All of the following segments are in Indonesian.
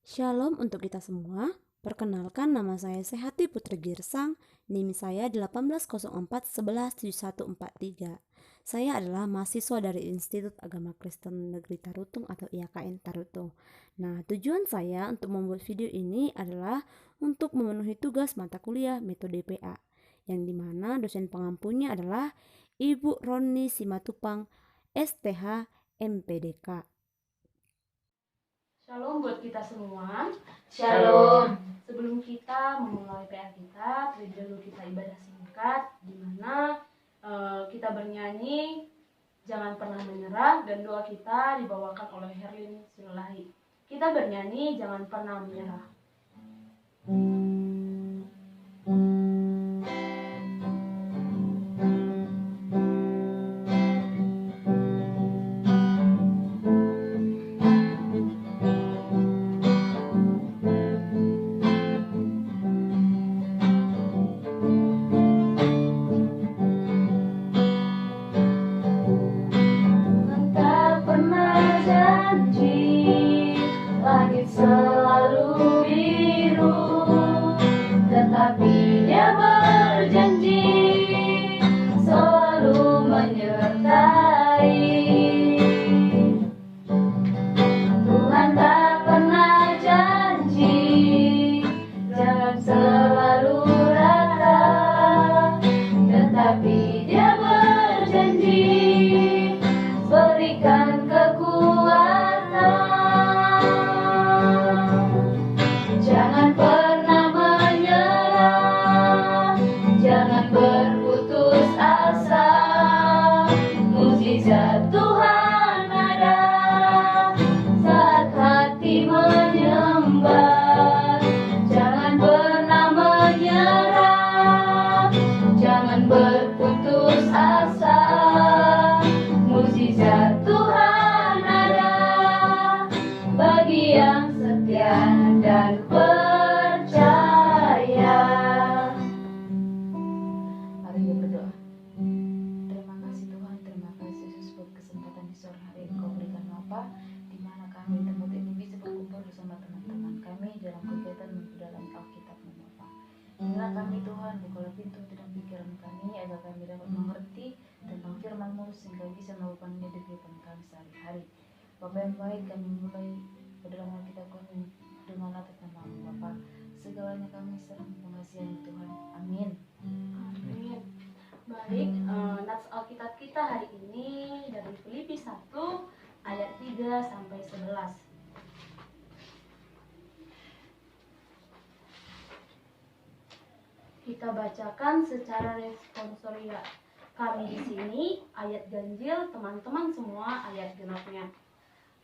Shalom untuk kita semua. Perkenalkan, nama saya Sehati Putri Girsang. NIM saya 1804117143. Saya adalah mahasiswa dari Institut Agama Kristen Negeri Tarutung atau IAKN Tarutung. Nah, tujuan saya untuk membuat video ini adalah untuk memenuhi tugas mata kuliah metode PA, yang dimana dosen pengampunya adalah Ibu Roni Simatupang, STH MPDK. Shalom buat kita semua. Shalom. Sebelum kita memulai PA kita, terlebih dahulu kita ibadah singkat, di mana kita bernyanyi Jangan Pernah Menyerah, dan doa kita dibawakan oleh Herlin Silulahi. Kita bernyanyi Jangan Pernah Menyerah. Langit selalu biru, tetapi Dia berjanji selalu menyertai. Tuhan tak pernah janji jangan selalu rata, tetapi Dia berjanji berikan kekuatan. Jangan pernah menyerah, jangan berputus asa. Mukjizat Tuhan ada saat hati menyembah. Jangan pernah menyerah, jangan berputus asa. Mukjizat Tuhan ada bagi yang setia dan percaya. Mari kita berdoa. Terima kasih Tuhan, terima kasih Yesus buat kesempatan di sore hari Engkau berikan Bapa, di mana kami tempat ini bisa berkumpul bersama teman-teman kami dalam kegiatan mempelajari Alkitab-Mu Bapa. Inilah kami Tuhan, bukalah pintu dan pikiran kami agar kami dapat mengerti tentang firman-Mu sehingga bisa melakukannya di kehidupan kami sehari-hari. Bapa yang baik, kami mulai dalam Alkitab kami dengan atas nama-Mu Bapa. Segalanya kami serahkan pengasihan Tuhan. Amin. Amin. Baik, nats Alkitab kita hari ini dari Filipi 1 ayat 3 sampai 11. Kita bacakan secara responsoria. Kami di sini ayat ganjil, teman-teman semua ayat genapnya.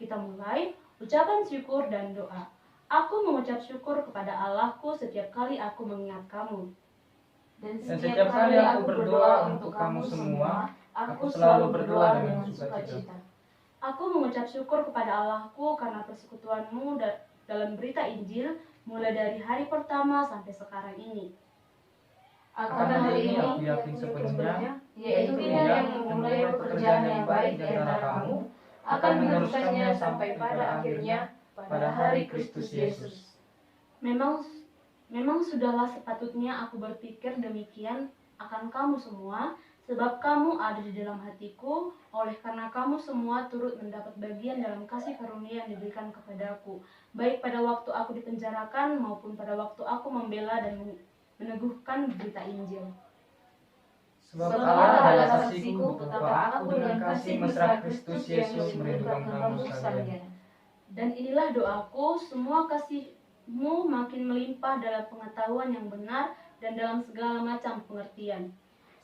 Kita mulai ucapan syukur dan doa. Aku mengucap syukur kepada Allahku setiap kali aku mengingat kamu. Dan setiap kali aku berdoa untuk kamu semua, aku selalu berdoa dengan sukacita. Aku mengucap syukur kepada Allahku karena persekutuanmu dalam berita Injil mulai dari hari pertama sampai sekarang ini. Akan hal ini aku yakin sepenuhnya, yaitu Dia yang memulai pekerjaan yang baik di antara kamu akan meneruskannya sampai pada akhirnya pada hari Kristus Yesus. Memang sudahlah sepatutnya aku berpikir demikian akan kamu semua, sebab kamu ada di dalam hatiku, oleh karena kamu semua turut mendapat bagian dalam kasih karunia yang diberikan kepadaku, baik pada waktu aku dipenjarakan maupun pada waktu aku membela dan meneguhkan berita Injil. Sebab Allah adalah saksiku betapa aku dengan kasih mesra Kristus Yesus merindukan kamu sekalian. Dan inilah doaku, semua kasihmu makin melimpah dalam pengetahuan yang benar dan dalam segala macam pengertian,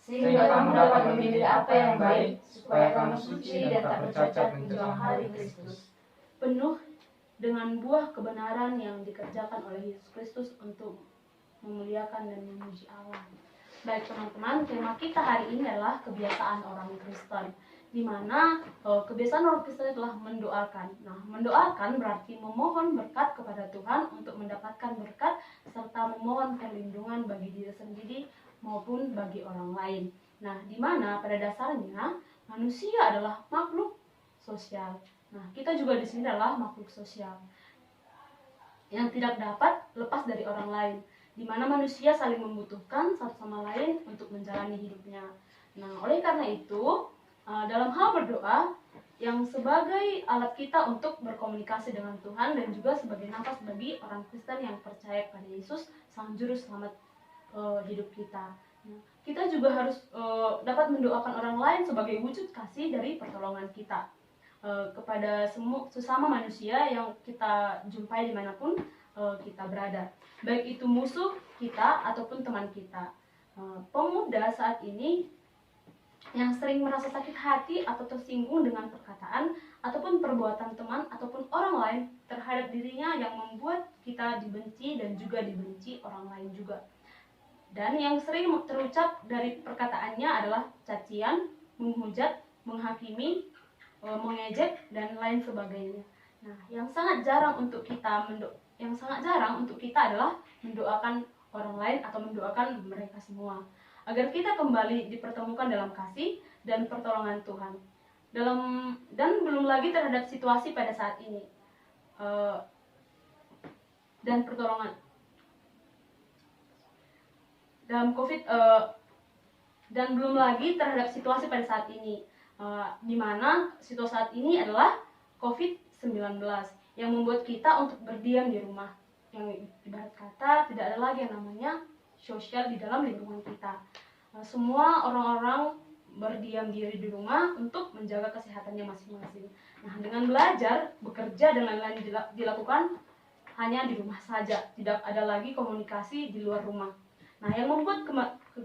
Sehingga kamu dapat memilih apa yang baik, supaya kamu suci dan tak bercacat menjelang hari Kristus. penuh dengan buah kebenaran yang dikerjakan oleh Yesus Kristus untuk memuliakan dan memuji Allah. Baik teman-teman, tema kita hari ini adalah kebiasaan orang Kristen, di mana kebiasaan orang Kristen adalah mendoakan. Nah, mendoakan berarti memohon berkat kepada Tuhan untuk mendapatkan berkat serta memohon perlindungan bagi diri sendiri maupun bagi orang lain. Nah, di mana pada dasarnya manusia adalah makhluk sosial. Nah, kita juga di sini adalah makhluk sosial. yang tidak dapat lepas dari orang lain, di mana manusia saling membutuhkan satu sama lain untuk menjalani hidupnya. Nah, oleh karena itu, dalam hal berdoa yang sebagai alat kita untuk berkomunikasi dengan Tuhan dan juga sebagai nafas bagi orang Kristen yang percaya pada Yesus sang juru selamat hidup kita. Nah, kita juga harus dapat mendoakan orang lain sebagai wujud kasih dari pertolongan kita kepada sesama manusia yang kita jumpai dimanapun kita berada, baik itu musuh kita ataupun teman kita. Pemuda saat ini yang sering merasa sakit hati atau tersinggung dengan perkataan ataupun perbuatan teman ataupun orang lain terhadap dirinya yang membuat kita dibenci dan juga dibenci orang lain juga. Dan yang sering terucap dari perkataannya adalah cacian, menghujat, menghakimi, mengejek dan lain sebagainya. Nah, yang sangat jarang untuk kita adalah mendoakan orang lain atau mendoakan mereka semua agar kita kembali dipertemukan dalam kasih dan pertolongan Tuhan. Dan belum lagi terhadap situasi pada saat ini dan pertolongan dalam COVID dan belum lagi terhadap situasi pada saat ini di mana situasi saat ini adalah COVID-19 yang membuat kita untuk berdiam di rumah, yang ibarat kata tidak ada lagi yang namanya sosial di dalam lingkungan kita. Semua orang-orang berdiam diri di rumah untuk menjaga kesehatannya masing-masing. Nah, dengan belajar, bekerja dan lain-lain dilakukan hanya di rumah saja, tidak ada lagi komunikasi di luar rumah. Nah, yang membuat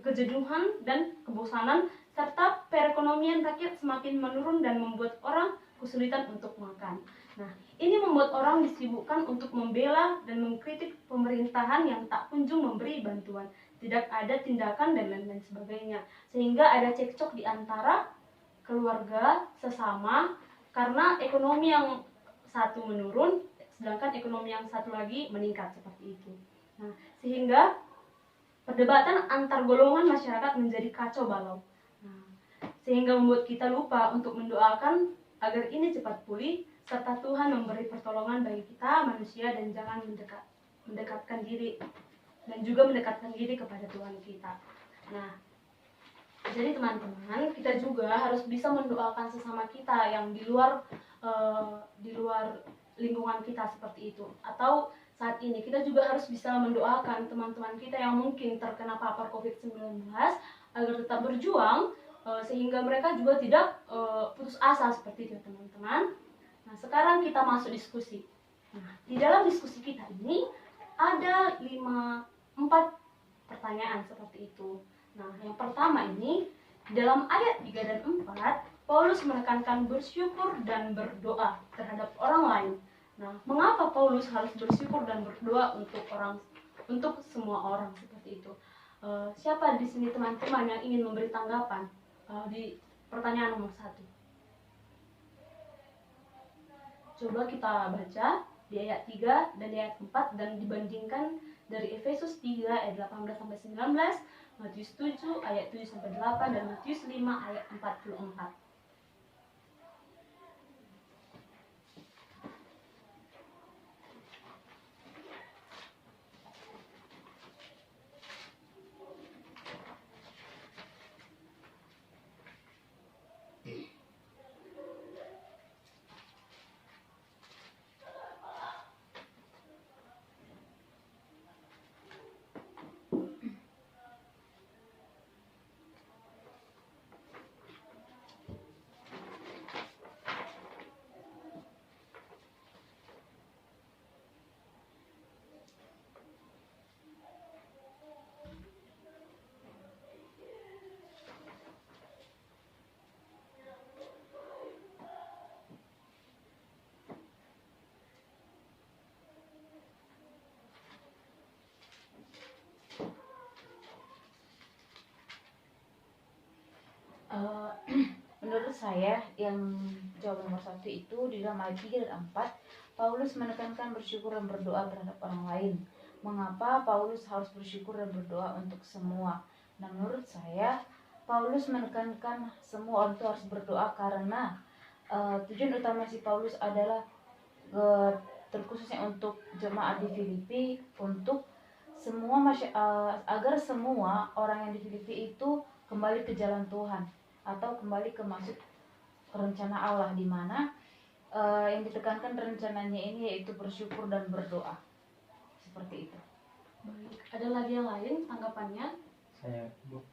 kejenuhan dan kebosanan serta perekonomian rakyat semakin menurun dan membuat orang kesulitan untuk makan. Nah, ini membuat orang disibukkan untuk membela dan mengkritik pemerintahan yang tak kunjung memberi bantuan, tidak ada tindakan dan lain-lain sebagainya, sehingga ada cekcok di antara keluarga sesama karena ekonomi yang satu menurun sedangkan ekonomi yang satu lagi meningkat seperti itu. Nah, sehingga perdebatan antar golongan masyarakat menjadi kacau balau. Nah, sehingga membuat kita lupa untuk mendoakan agar ini cepat pulih serta Tuhan memberi pertolongan bagi kita manusia dan jangan mendekatkan diri dan juga mendekatkan diri kepada Tuhan kita. Nah, jadi teman-teman, kita juga harus bisa mendoakan sesama kita yang di luar lingkungan kita seperti itu. Atau saat ini kita juga harus bisa mendoakan teman-teman kita yang mungkin terkena papar COVID-19 agar tetap berjuang sehingga mereka juga tidak putus asa seperti itu, teman-teman. Nah, sekarang kita masuk diskusi. Nah, di dalam diskusi kita ini ada 4 pertanyaan seperti itu. Nah, yang pertama ini, dalam ayat 3 dan 4, Paulus menekankan bersyukur dan berdoa terhadap orang lain. Nah, mengapa Paulus harus bersyukur dan berdoa untuk semua orang seperti itu? Siapa di sini teman-teman yang ingin memberi tanggapan di pertanyaan nomor 1? Coba kita baca di ayat 3 dan di ayat 4 dan dibandingkan dari Efesus 3 ayat 18 sampai 19, Matius 7 ayat 7 sampai 8 dan Matius 5 ayat 44. Menurut saya yang jawaban nomor 1 itu di dalam ayat 3 dan 4, Paulus menekankan bersyukur dan berdoa terhadap orang lain. Mengapa Paulus harus bersyukur dan berdoa untuk semua? Nah, menurut saya Paulus menekankan semua orang itu harus berdoa karena tujuan utama si Paulus adalah terkhususnya untuk jemaat di Filipi, untuk agar semua orang yang di Filipi itu kembali ke jalan Tuhan atau kembali ke maksud rencana Allah, di mana yang ditekankan rencananya ini yaitu bersyukur dan berdoa, seperti itu. Baik, ada lagi yang lain tanggapannya? Saya Bu,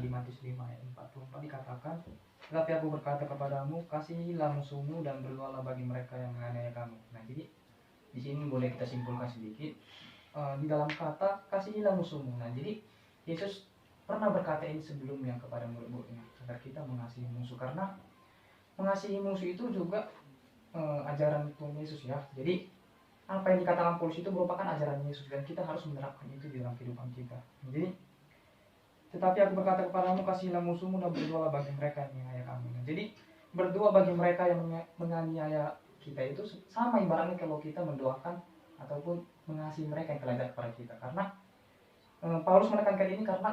di Matius 5 ayat 44 dikatakan, tetapi aku berkata kepadamu, kasihilah musuhmu dan berdoalah bagi mereka yang menganiaya kamu. Nah, jadi di sini boleh kita simpulkan sedikit, di dalam kata kasihilah musuhmu. Nah, jadi Yesus pernah berkata ini sebelumnya kepada murid-muridnya agar kita mengasihi musuh, karena mengasihi musuh itu juga ajaran Tuhan Yesus ya. Jadi apa yang dikatakan Paulus itu merupakan ajaran Yesus dan kita harus menerapkan itu di dalam kehidupan kita. Jadi tetapi aku berkata kepadamu, kasihilah musuhmu dan berdoalah bagi mereka yang menganiaya kamu. Nah, jadi berdoa bagi mereka yang menganiaya kita itu sama ibaratnya kalau kita mendoakan ataupun mengasihi mereka yang telah jahat kepada kita. Karena Paulus menekankan ini karena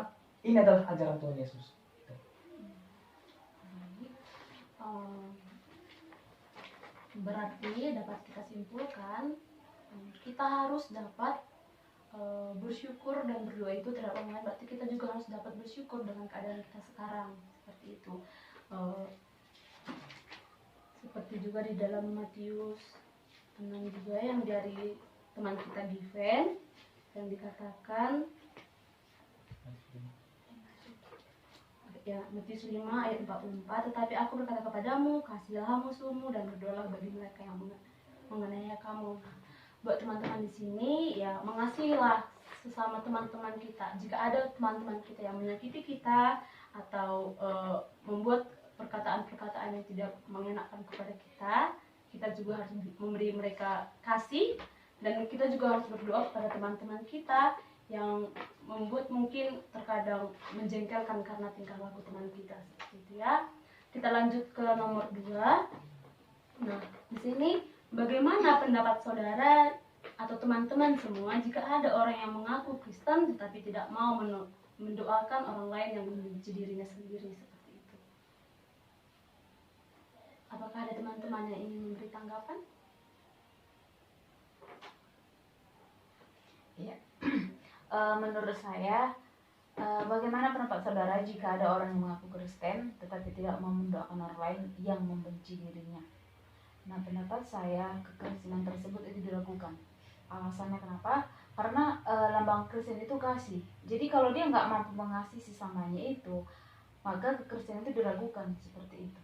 ini adalah ajaran Tuhan Yesus. Berarti dapat kita simpulkan kita harus dapat bersyukur dan berdoa itu terhadap orang lain. Berarti kita juga harus dapat bersyukur dengan keadaan kita sekarang, seperti itu. Seperti juga di dalam Matius 6 juga yang dari teman kita Given yang dikatakan ya, Matius 5 ayat 44, tetapi aku berkata kepadamu, kasihilah musuhmu dan berdoalah bagi mereka yang menganiaya kamu. Buat teman-teman di sini ya, mengasihilah sesama teman-teman kita. Jika ada teman-teman kita yang menyakiti kita atau membuat perkataan-perkataan yang tidak mengenakan kepada kita, kita juga harus memberi mereka kasih, dan kita juga harus berdoa kepada teman-teman kita yang membuat mungkin terkadang menjengkelkan karena tingkah laku teman kita, seperti itu ya. Kita lanjut ke nomor 2. Nah, di sini bagaimana pendapat saudara atau teman-teman semua jika ada orang yang mengaku Kristen tetapi tidak mau mendoakan orang lain yang membenci dirinya sendiri, seperti itu? Apakah ada teman-teman yang ingin memberi tanggapan? Ya. Menurut saya, bagaimana pendapat saudara jika ada orang yang mengaku Kristen tetapi tidak mau mendoakan orang lain yang membenci dirinya? Nah, pendapat saya, kekristenan tersebut itu diragukan. Alasannya kenapa? Karena lambang Kristen itu kasih. Jadi kalau dia nggak mampu mengasihi sesamanya itu, maka kekristenan itu diragukan, seperti itu.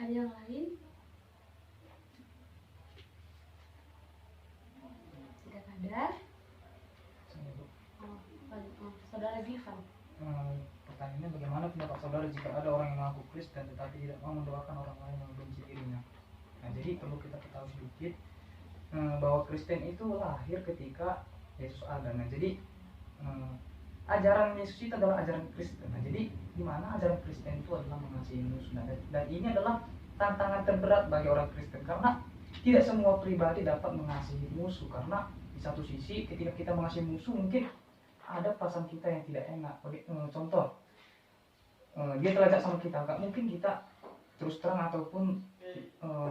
Ada yang lain? Tidak ada. Saudara Givan. Pertanyaannya, bagaimana pendapat saudara jika ada orang yang mengaku Kristen tetapi tidak mau mendoakan orang lain yang membenci dirinya? Nah, jadi perlu kita ketahui sedikit bahwa Kristen itu lahir ketika Yesus ada. Nah, jadi ajaran Yesus itu adalah ajaran Kristen. Nah, jadi di mana ajaran Kristen itu adalah mengasihi musuh, dan ini adalah tantangan terberat bagi orang Kristen, karena tidak semua pribadi dapat mengasihi musuh. Karena di satu sisi ketika kita mengasihi musuh, mungkin ada perasaan kita yang tidak enak. Contoh, dia telah jahat sama kita, nggak mungkin kita terus terang ataupun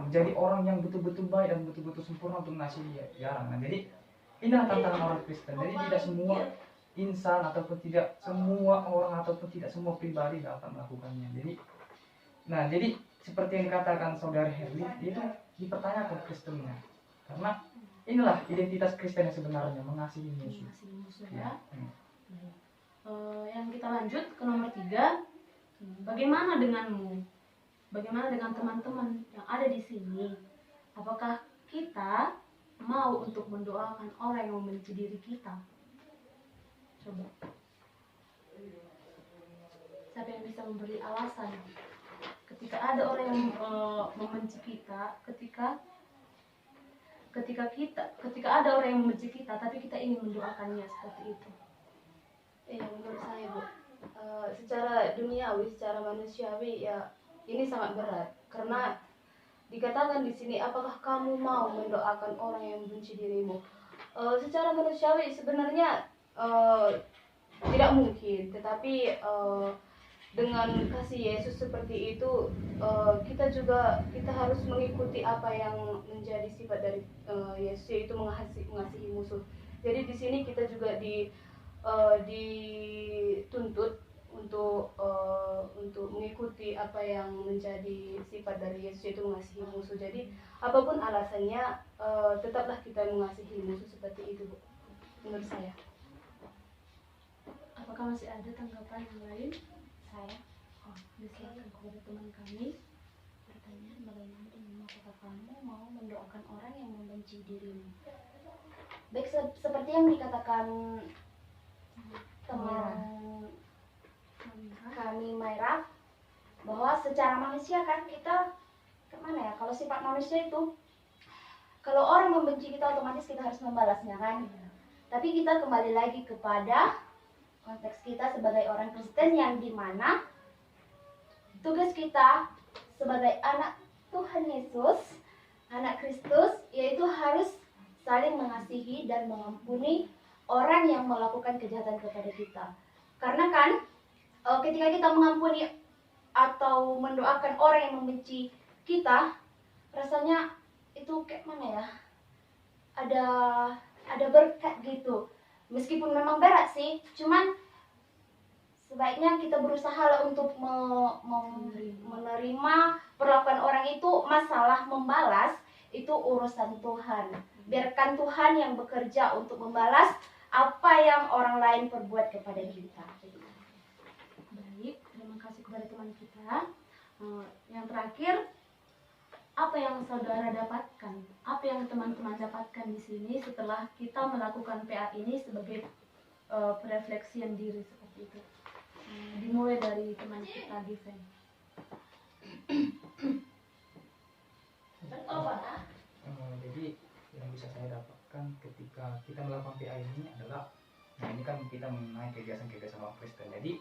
menjadi orang yang betul-betul baik dan betul-betul sempurna untuk mengasihi dia, jarang. Nah, jadi inilah tantangan orang Kristen. Jadi tidak semua insan ataupun tidak semua orang ataupun tidak semua pribadi dapat melakukannya. Jadi seperti yang dikatakan saudara Herli, itu dipertanyakan Kristennya, karena inilah identitas Kristen yang sebenarnya, mengasihi musuh. Mengasihi musuh ya. Yang kita lanjut ke nomor 3. Bagaimana denganmu? Bagaimana dengan teman-teman yang ada di sini? Apakah kita mau untuk mendoakan orang yang membenci diri kita? Coba. Siapa yang bisa memberi alasan? Ketika ada orang yang membenci kita, ketika ada orang yang membenci kita, tapi kita ingin mendoakannya, seperti itu. Iya, menurut saya Bu, secara duniawi, secara manusiawi ya ini sangat berat, karena dikatakan di sini, apakah kamu mau mendoakan orang yang membenci dirimu? Secara manusiawi sebenarnya tidak mungkin, tetapi dengan kasih Yesus seperti itu, kita harus mengikuti apa yang menjadi sifat dari Yesus, yaitu mengasihi musuh. Jadi di sini kita juga dituntut untuk mengikuti apa yang menjadi sifat dari Yesus, yaitu mengasihi musuh. Jadi apapun alasannya, tetaplah kita mengasihi musuh seperti itu, Bu, menurut saya. Apakah masih ada tanggapan yang lain? Saya Disilakan kepada teman kami. pertanyaan, bagaimana dengan apakah kamu mau mendoakan orang yang membenci dirimu? Baik, seperti yang dikatakan teman kami Maira, bahwa secara manusia kan kita kemana ya, kalau sifat manusia itu kalau orang membenci kita otomatis kita harus membalasnya kan. Tapi kita kembali lagi kepada konteks kita sebagai orang Kristen, yang dimana tugas kita sebagai anak Tuhan Yesus, anak Kristus, yaitu harus saling mengasihi dan mengampuni orang yang melakukan kejahatan kepada kita. Karena kan ketika kita mengampuni atau mendoakan orang yang membenci kita, rasanya itu kayak mana ya, ada berkat gitu. Meskipun memang berat sih, cuman sebaiknya kita berusaha untuk menerima perlakuan orang itu. Masalah membalas itu urusan Tuhan. Biarkan Tuhan yang bekerja untuk membalas apa yang orang lain perbuat kepada kita. Baik, terima kasih kepada teman kita. Yang terakhir, apa yang saudara dapatkan? Apa yang teman-teman dapatkan di sini setelah kita melakukan PA ini sebagai refleksian diri seperti itu? Dimulai dari teman kita, Given. Jadi yang bisa saya dapatkan ketika kita melakukan PA ini adalah, nah ini kan kita mengenai kebiasaan-kebiasaan orang Kristen. Jadi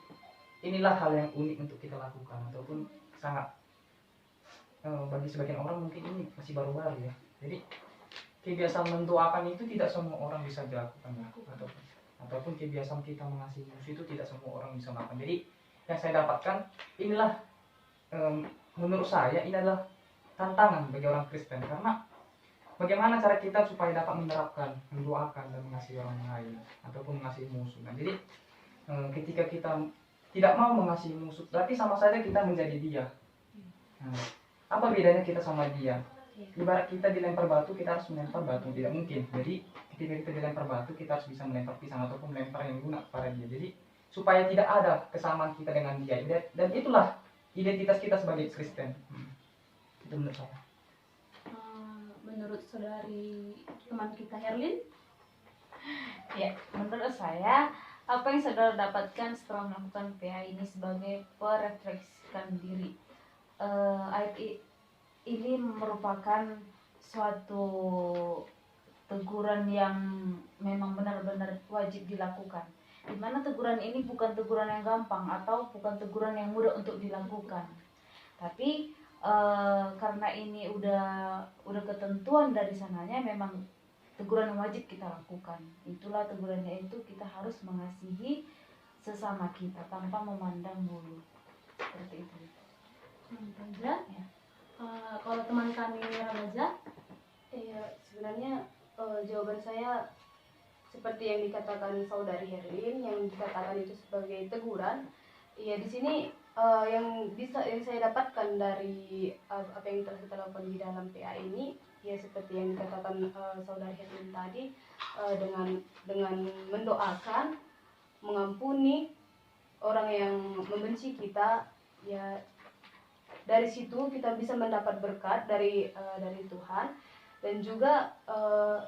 inilah hal yang unik untuk kita lakukan, ataupun sangat bagi sebagian orang mungkin ini masih baru-baru ya. Jadi kebiasaan mendoakan itu tidak semua orang bisa dilakukan ya, ataupun kebiasaan kita mengasihi musuh itu tidak semua orang bisa melakukan. Jadi yang saya dapatkan inilah, menurut saya ini adalah tantangan bagi orang Kristen, karena bagaimana cara kita supaya dapat menerapkan, mendoakan dan mengasihi orang lain ataupun mengasihi musuh. Nah, jadi ketika kita tidak mau mengasihi musuh, berarti sama saja kita menjadi dia. Nah, apa bedanya kita sama dia? Ibarat kita dilempar batu, kita harus melempar batu, tidak mungkin. Jadi ketika kita dilempar batu, kita harus bisa melempar pisang ataupun melempar yang guna kepada dia. Jadi supaya tidak ada kesamaan kita dengan dia, dan itulah identitas kita sebagai Kristen. Itu menurut saya. Menurut saudari teman kita Herlin? Ya, menurut saya apa yang saudara dapatkan setelah melakukan PA ini sebagai merefleksikan diri. Ayat ini merupakan suatu teguran yang memang benar-benar wajib dilakukan. Di mana teguran ini bukan teguran yang gampang atau bukan teguran yang mudah untuk dilakukan. Tapi karena ini udah ketentuan dari sananya, memang teguran yang wajib kita lakukan. Itulah tegurannya, itu kita harus mengasihi sesama kita tanpa memandang bulu. Seperti itu. Raja? Ya. Kalau teman kami Raja? Iya, sebenarnya jawaban saya seperti yang dikatakan saudari Herlin, yang dikatakan itu sebagai teguran. Iya, di sini yang saya dapatkan dari apa yang telah kita lakukan di dalam PA ini, ya seperti yang dikatakan saudari Herlin tadi, dengan mendoakan, mengampuni orang yang membenci kita, ya dari situ kita bisa mendapat berkat dari Tuhan, dan juga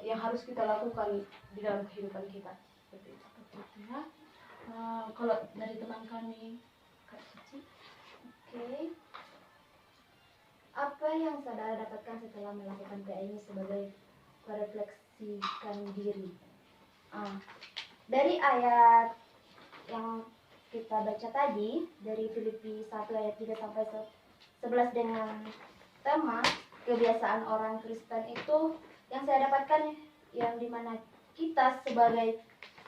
yang harus kita lakukan di dalam kehidupan kita. Seperti itu Ya. Kalau dari teman kami Kak Cici? Oke. Apa yang saudara dapatkan setelah melakukan PA ini sebagai merefleksikan diri? Dari ayat yang kita baca tadi, dari Filipi 1 ayat 3 sampai 11 dengan tema kebiasaan orang Kristen itu, yang saya dapatkan yang dimana kita sebagai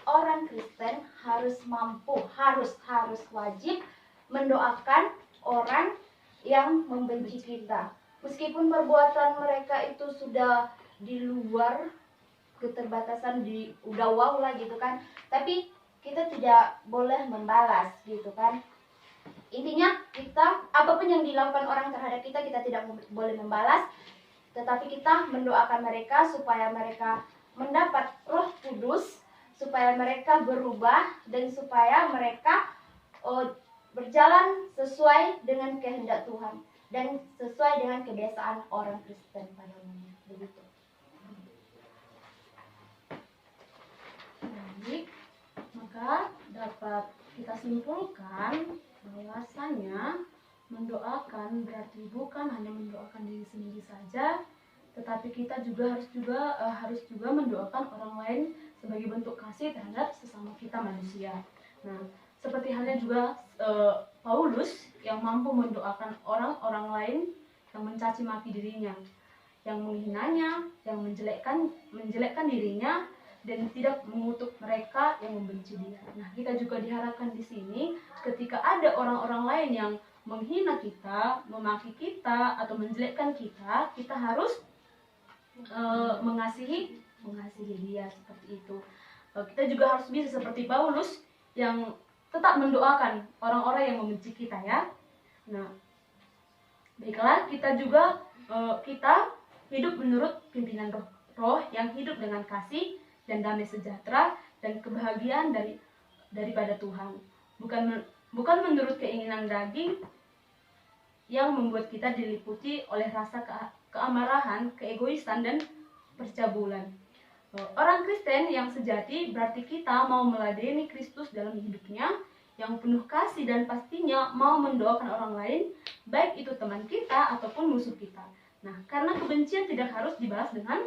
orang Kristen harus mampu, harus wajib mendoakan orang yang membenci kita. Meskipun perbuatan mereka itu sudah di luar keterbatasan, udah wow lah gitu kan, tapi kita tidak boleh membalas gitu kan. Intinya kita, apapun yang dilakukan orang terhadap kita, kita tidak boleh membalas, tetapi kita mendoakan mereka supaya mereka mendapat Roh Kudus, supaya mereka berubah, dan supaya mereka berjalan sesuai dengan kehendak Tuhan dan sesuai dengan kebiasaan orang Kristen pada umumnya. Begitu. Baik, maka dapat kita simpulkan bahwasanya mendoakan berarti bukan hanya mendoakan diri sendiri saja, tetapi kita juga harus juga mendoakan orang lain sebagai bentuk kasih terhadap sesama kita manusia. Nah, seperti halnya juga Paulus yang mampu mendoakan orang-orang lain yang mencaci maki dirinya, yang menghinanya, yang menjelekkan dirinya, dan tidak mengutuk mereka yang membenci dia. Nah, kita juga diharapkan di sini ketika ada orang-orang lain yang menghina kita, memaki kita, atau menjelekkan kita, kita harus mengasihi dia seperti itu. Kita juga harus bisa seperti Paulus yang tetap mendoakan orang-orang yang membenci kita ya. Nah, baiklah, kita juga kita hidup menurut pimpinan roh yang hidup dengan kasih dan damai sejahtera dan kebahagiaan daripada Tuhan. Bukan menurut keinginan daging yang membuat kita diliputi oleh rasa keamarahan, keegoisan, dan percabulan. Orang Kristen yang sejati berarti kita mau meladeni Kristus dalam hidupnya, yang penuh kasih dan pastinya mau mendoakan orang lain, baik itu teman kita ataupun musuh kita. Nah, karena kebencian tidak harus dibalas dengan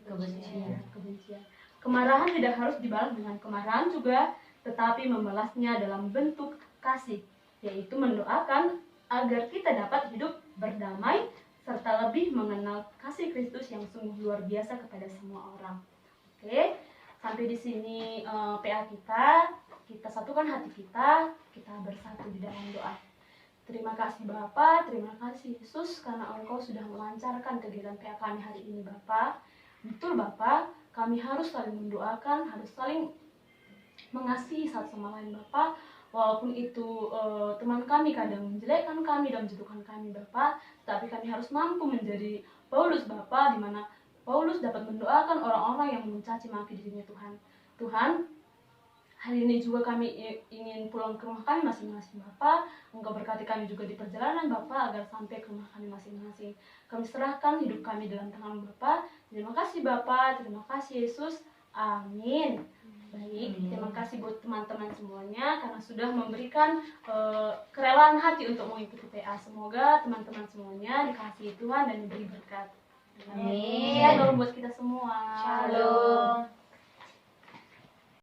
kebencian. Kemarahan tidak harus dibalas dengan kemarahan juga, tetapi membalasnya dalam bentuk kasih, yaitu mendoakan agar kita dapat hidup berdamai serta lebih mengenal kasih Kristus yang sungguh luar biasa kepada semua orang. Oke, sampai di sini PA kita satukan hati kita bersatu di dalam doa. Terima kasih Bapa, terima kasih Yesus karena Engkau sudah melancarkan kegiatan PA kami hari ini Bapa. Betul Bapa, kami harus saling mendoakan, harus saling mengasihi satu sama lain Bapa. Walaupun itu teman kami kadang menjelekkan kami dan menjatuhkan kami Bapa, tapi kami harus mampu menjadi Paulus Bapa, di mana Paulus dapat mendoakan orang-orang yang mencaci maki dirinya Tuhan. Tuhan, hari ini juga kami ingin pulang ke rumah kami masing-masing Bapa. Engkau berkati kami juga di perjalanan Bapa agar sampai ke rumah kami masing-masing. Kami serahkan hidup kami dalam tangan Bapa. Terima kasih Bapa, terima kasih Yesus. Amin. Baik, terima kasih buat teman-teman semuanya karena sudah memberikan kerelaan hati untuk mengikuti PA. Semoga teman-teman semuanya dikasihi Tuhan dan diberi berkat. Amin. Shalom buat kita semua. Shalom.